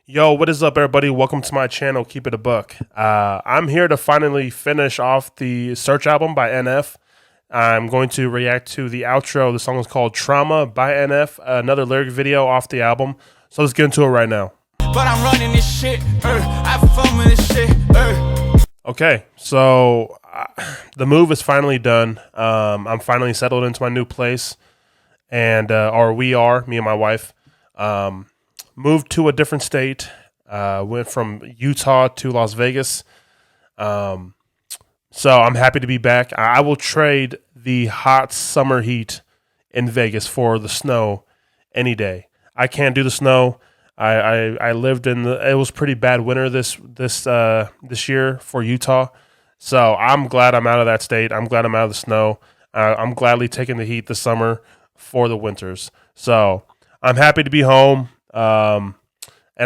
Yo, what is up, everybody? Welcome to my channel, Keep It a Buck. I'm here to finally finish off the Search album by NF. I'm going to react to the outro. The song is called Trauma by NF, another lyric video off the album. So let's get into it right now. But I'm running this shit, I have fun with this shit, Okay, so the move is finally done. I'm finally settled into my new place, and me and my wife. Moved to a different state, went from Utah to Las Vegas. So I'm happy to be back. I will trade the hot summer heat in Vegas for the snow any day. I can't do the snow. I lived in it was pretty bad winter this year for Utah. So I'm glad I'm out of that state. I'm glad I'm out of the snow. I'm gladly taking the heat this summer for the winters. So I'm happy to be home. And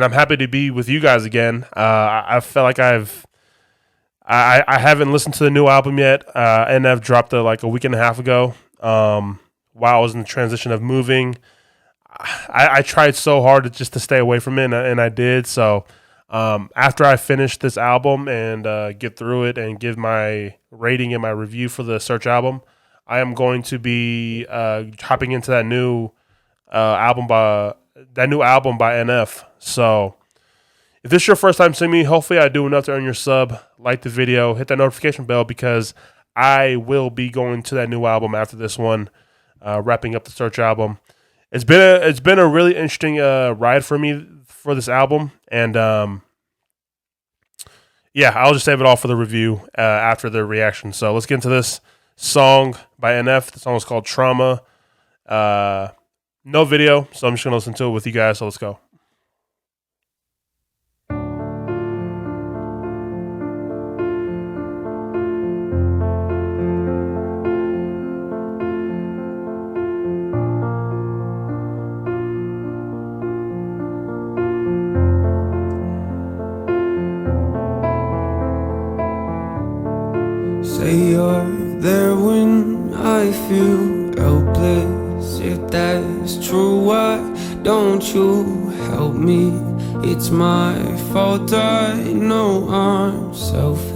I'm happy to be with you guys again. I felt like I haven't listened to the new album yet. NF dropped it like a week and a half ago. While I was in the transition of moving, I tried so hard just to stay away from it, and I did. So after I finish this album and get through it and give my rating and my review for the Search album, I am going to be hopping into that new album by NF. So if this is your first time seeing me, hopefully I do enough to earn your sub. Like the video, hit that notification bell, because I will be going to that new album after this one, wrapping up the Search album. It's been a really interesting ride for me for this album, and yeah, I'll just save it all for the review after the reaction. So let's get into this song by NF. The song is called Trauma. No video, so I'm just going to listen to it with you guys, so let's go. Say you're there when I feel helpless. If that's true, why don't you help me? It's my fault, I know I'm selfish.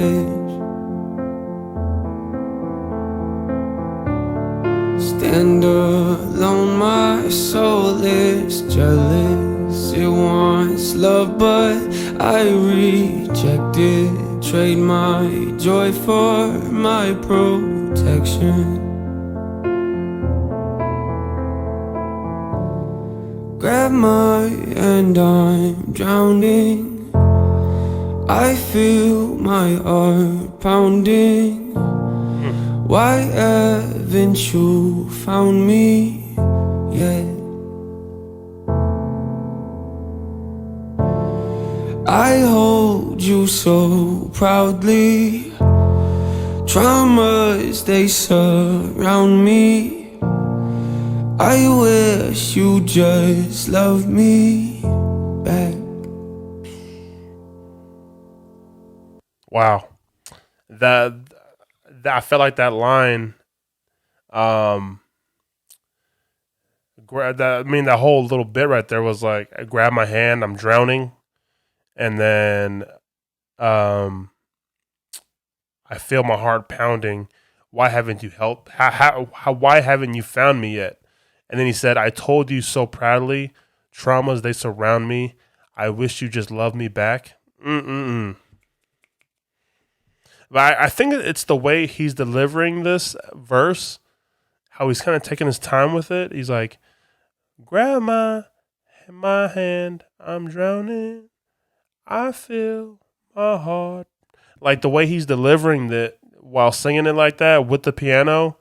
Stand alone, my soul is jealous. It wants love, but I reject it. Trade my joy for my protection. Grab my hand, I'm drowning. I feel my heart pounding. Why haven't you found me yet? I hold you so proudly. Traumas, they surround me. I wish you just loved me back. Wow. That I felt like that line, that whole little bit right there was like, grab my hand, I'm drowning. And then I feel my heart pounding. Why haven't you helped? Why haven't you found me yet? And then he said, I told you so proudly. Traumas, they surround me. I wish you just loved me back. But I think it's the way he's delivering this verse, how he's kind of taking his time with it. He's like, grab my hand, I'm drowning. I feel my heart. Like the way he's delivering that while singing it like that with the piano,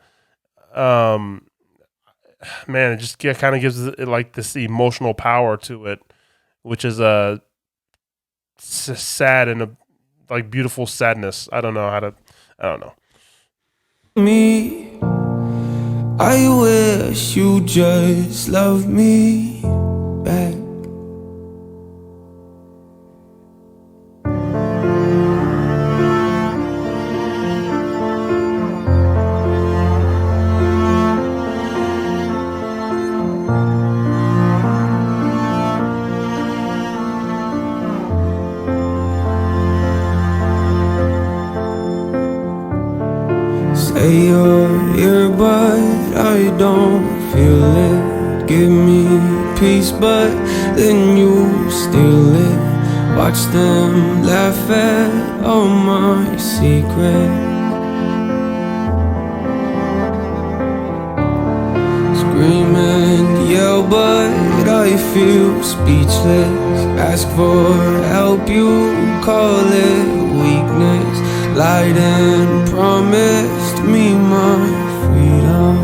man, it just kind of gives it like this emotional power to it, which is a sad and a like beautiful sadness. I don't know. Me, I wish you just loved me back. say you're here, but I don't feel it. Give me peace, but then you steal it. Watch them laugh at all my secrets. Scream and yell, but I feel speechless. Ask for help, you call it weakness. Lied and promised me my freedom.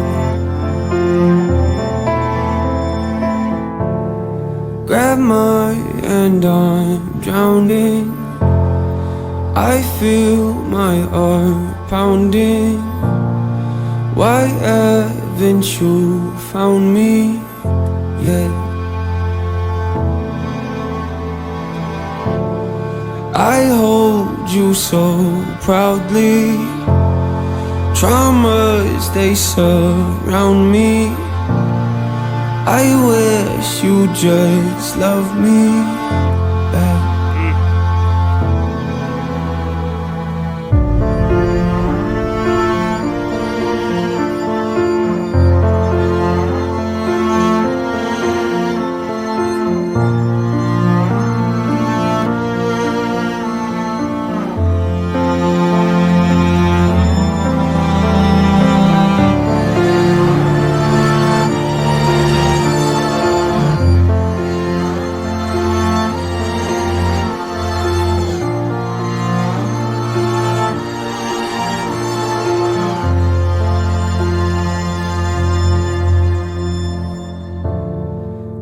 Grab my hand, I'm drowning. I feel my heart pounding. Why haven't you found me yet? I hold you so proudly. Traumas, they surround me. I wish you just love me back.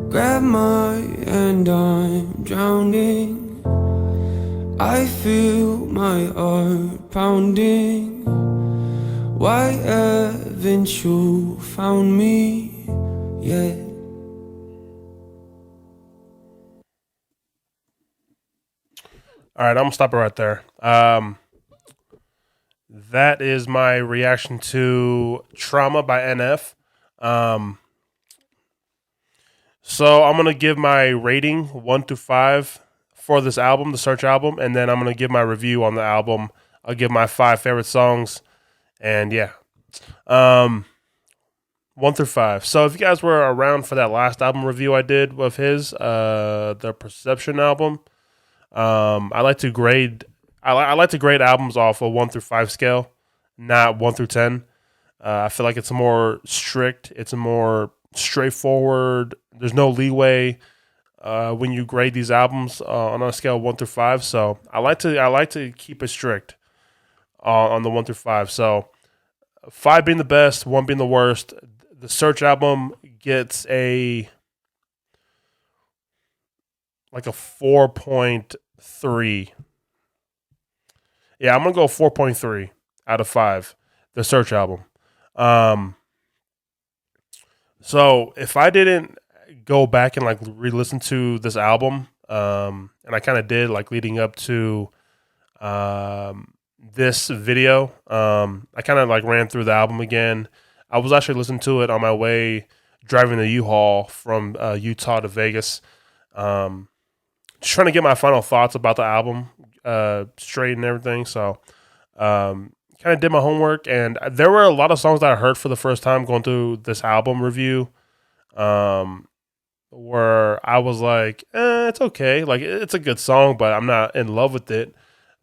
Grab my hand, I'm drowning. I feel my heart pounding. Why haven't you found me yet? All right, I'm gonna stop it right there. That is my reaction to Trauma by NF. So I'm gonna give my rating 1 to 5 for this album, the Search album, and then I'm gonna give my review on the album. I'll give my 5 favorite songs, and yeah, 1 through 5. So if you guys were around for that last album review I did of his, the Perception album, I like to grade. I like to grade albums off a 1 through 5 scale, not 1 through 10. I feel like it's more strict. It's a more straightforward. There's no leeway when you grade these albums on a scale of 1 through 5. So I like to keep it strict on the 1 through 5. So 5 being the best, 1 being the worst. The Search album gets a 4.3. Yeah, I'm gonna go 4.3 out of 5. The Search album. So if I didn't go back and re-listen to this album, and I kind of did leading up to this video, I kind of ran through the album again. I was actually listening to it on my way driving the U-Haul from Utah to Vegas, just trying to get my final thoughts about the album straight and everything. So kind of did my homework, and there were a lot of songs that I heard for the first time going through this album review, where I was like, it's okay. It's a good song, but I'm not in love with it.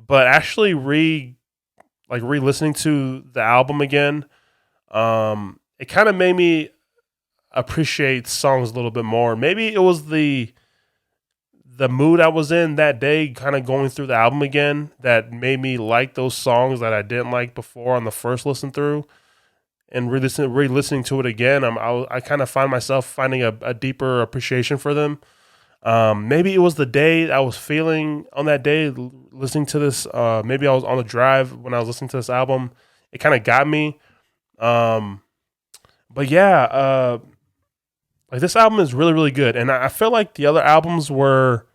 But actually re-listening to the album again, it kind of made me appreciate songs a little bit more. Maybe it was the mood I was in that day, kind of going through the album again, that made me like those songs that I didn't like before on the first listen through, and re-listening to it again. I kind of find myself finding a deeper appreciation for them. Maybe it was the day I was feeling on that day listening to this. Maybe I was on the drive when I was listening to this album. It kind of got me. But yeah, this album is really, really good. And I feel like the other albums were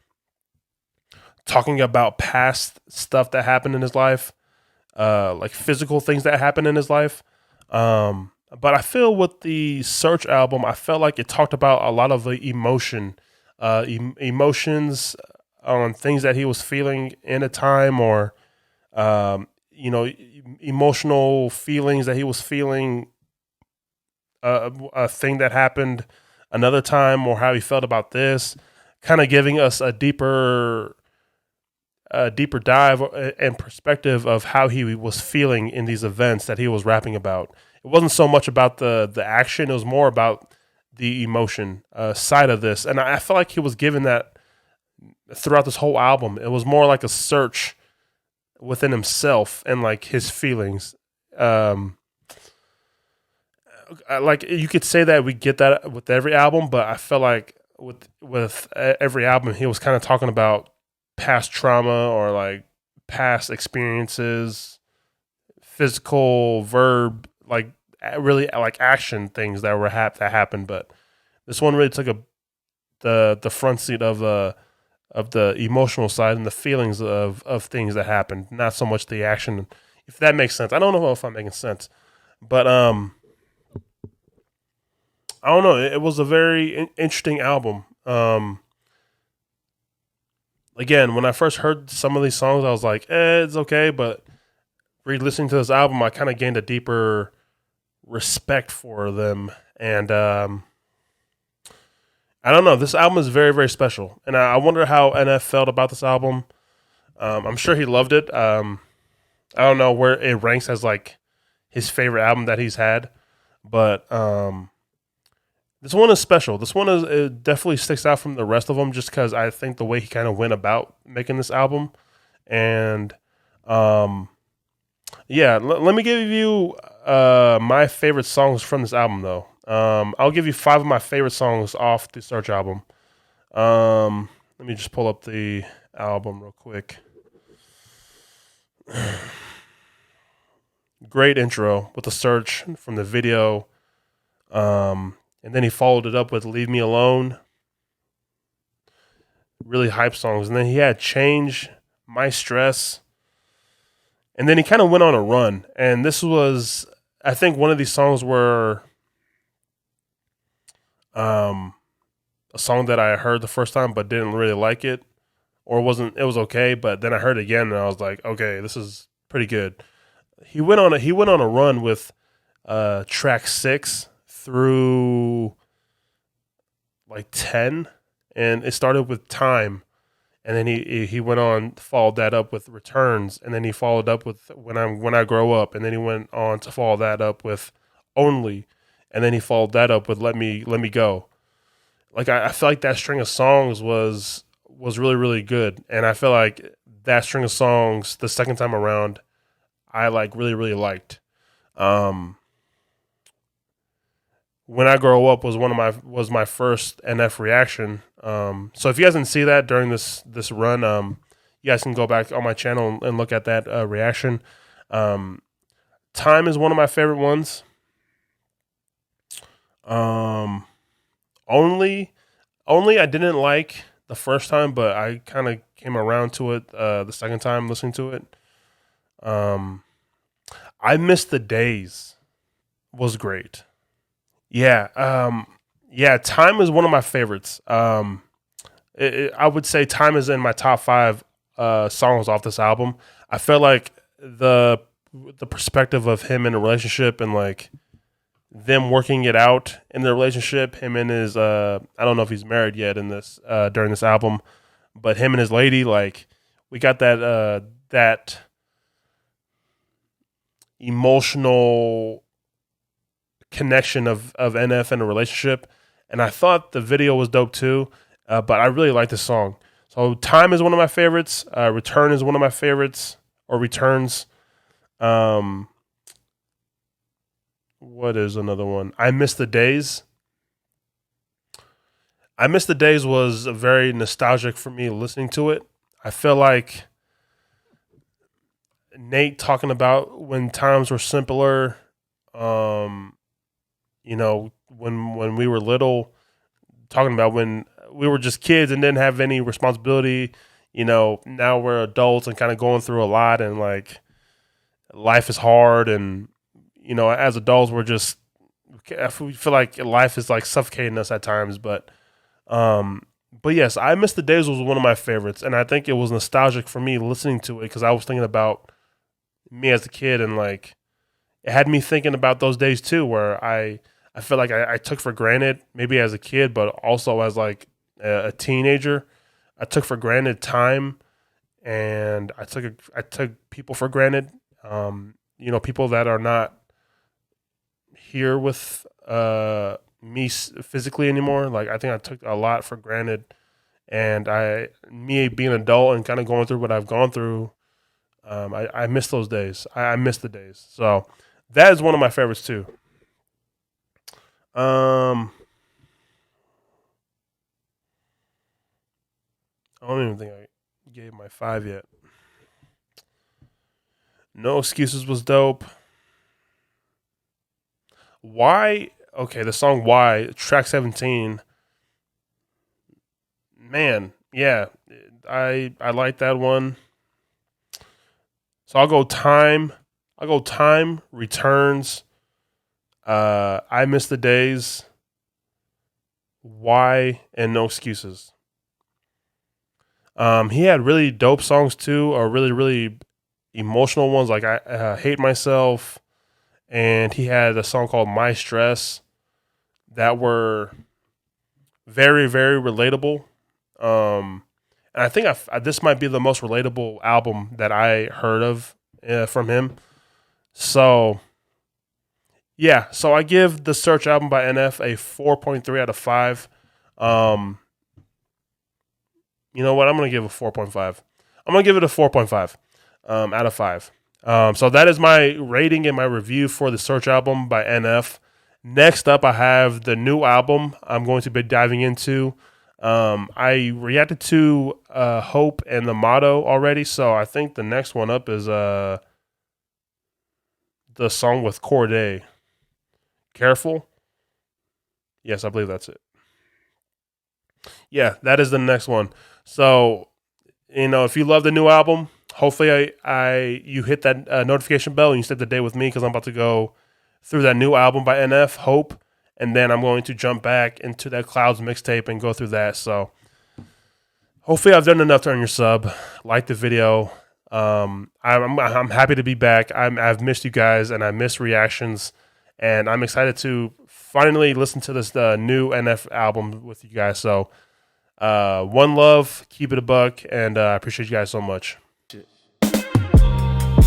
talking about past stuff that happened in his life, physical things that happened in his life. But I feel with the Search album, I felt like it talked about a lot of the emotions on things that he was feeling in a time, or emotional feelings that he was feeling, a thing that happened another time, or how he felt about this, kind of giving us a deeper dive and perspective of how he was feeling in these events that he was rapping about. It wasn't so much about the action; it was more about the emotion side of this, and I felt like he was given that throughout this whole album. It was more like a search within himself and like his feelings. Like you could say that we get that with every album, but I felt like with every album, he was kind of talking about past trauma or like past experiences, physical, verb, like really like action things that were that happened. But this one really took the front seat of the emotional side and the feelings of things that happened, not so much the action. If that makes sense, I don't know if I'm making sense, but I don't know. It was a very interesting album. Again, when I first heard some of these songs, I was like, it's okay. But re-listening to this album, I kind of gained a deeper respect for them. And I don't know. This album is very, very special. And I wonder how NF felt about this album. I'm sure he loved it. I don't know where it ranks as like his favorite album that he's had. But this one is special. This one it definitely sticks out from the rest of them just because I think the way he kind of went about making this album. And yeah, let me give you my favorite songs from this album, though. I'll give you 5 of my favorite songs off the Search album. Let me just pull up the album real quick. Great intro with the Search from the video. And then he followed it up with Leave Me Alone. Really hype songs. And then he had Change, My Stress. And then he kind of went on a run. And this was, I think, one of these songs were a song that I heard the first time but didn't really like it. Or it was okay, but then I heard it again and I was like, okay, this is pretty good. He went on a run with track 6 through like 10, and it started with Time, and then he went on, followed that up with Returns, and then he followed up with When I Grow Up, and then he went on to follow that up with Only, and then he followed that up with Let Me Go. Like I feel like that string of songs was really, really good, and I feel like that string of songs the second time around I like really, really liked. When I Grow Up was my first NF reaction. So if you guys didn't see that during this run, you guys can go back on my channel and look at that reaction. Time is one of my favorite ones. Only I didn't like the first time, but I kind of came around to it the second time listening to it. I Miss the Days was great. Yeah, Time is one of my favorites. I would say Time is in my top 5 songs off this album. I felt like the perspective of him in a relationship and like them working it out in their relationship. Him and his I don't know if he's married yet in this during this album, but him and his lady, like we got that emotional connection of NF in a relationship, and I thought the video was dope too, but I really like this song. So Time is one of my favorites. Return is one of my favorites, or Returns. What is another one? I Miss the Days. I Miss the Days was very nostalgic for me listening to it. I feel like Nate talking about when times were simpler, when we were little, talking about when we were just kids and didn't have any responsibility. Now we're adults and kind of going through a lot, and like life is hard, and as adults we feel like life is like suffocating us at times. But yes, I Miss the Days was one of my favorites, and I think it was nostalgic for me listening to it because I was thinking about me as a kid, and like it had me thinking about those days too, where I feel like I took for granted, maybe as a kid, but also as like a teenager, I took for granted time, and I took people for granted. People that are not here with me physically anymore. Like I think I took a lot for granted, and me being an adult and kind of going through what I've gone through, I miss those days. I miss the days. So that is one of my favorites too. I don't even think I gave my 5 yet. No Excuses was dope. Why? Okay, the song Why, track 17. Man, yeah, I like that one. So I'll go Time. Returns. I Miss the Days. Why, and No Excuses. He had really dope songs too, or really, really emotional ones, like I Hate Myself, and he had a song called My Stress that were very, very relatable. And I think this might be the most relatable album that I heard of from him. So, yeah. So I give the Search album by NF a 4.3 out of 5. You know what? I'm going to give it a 4.5. I'm going to give it a 4.5 out of 5. So that is my rating and my review for the Search album by NF. Next up, I have the new album I'm going to be diving into. I reacted to Hope and the Motto already, so I think the next one up is the song with Corday. Careful? Yes, I believe that's it. Yeah, that is the next one. So, if you love the new album, hopefully you hit that notification bell and you stay the day with me, because I'm about to go through that new album by NF, Hope, and then I'm going to jump back into that Clouds mixtape and go through that. So hopefully I've done enough to earn your sub. Like the video. I'm happy to be back. I've missed you guys, and I miss reactions, and I'm excited to finally listen to this new NF album with you guys. So one love, keep it a buck, and I appreciate you guys so much.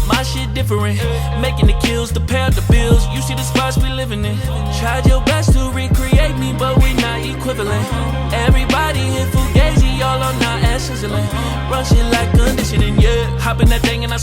My shit different, making the kills to pay the bills. You see the spots we living in. Tried your best to recreate me, but we not equivalent. Everybody hit Fugazi, all on our ass sizzling. Run shit like conditioning, yeah. Hopping that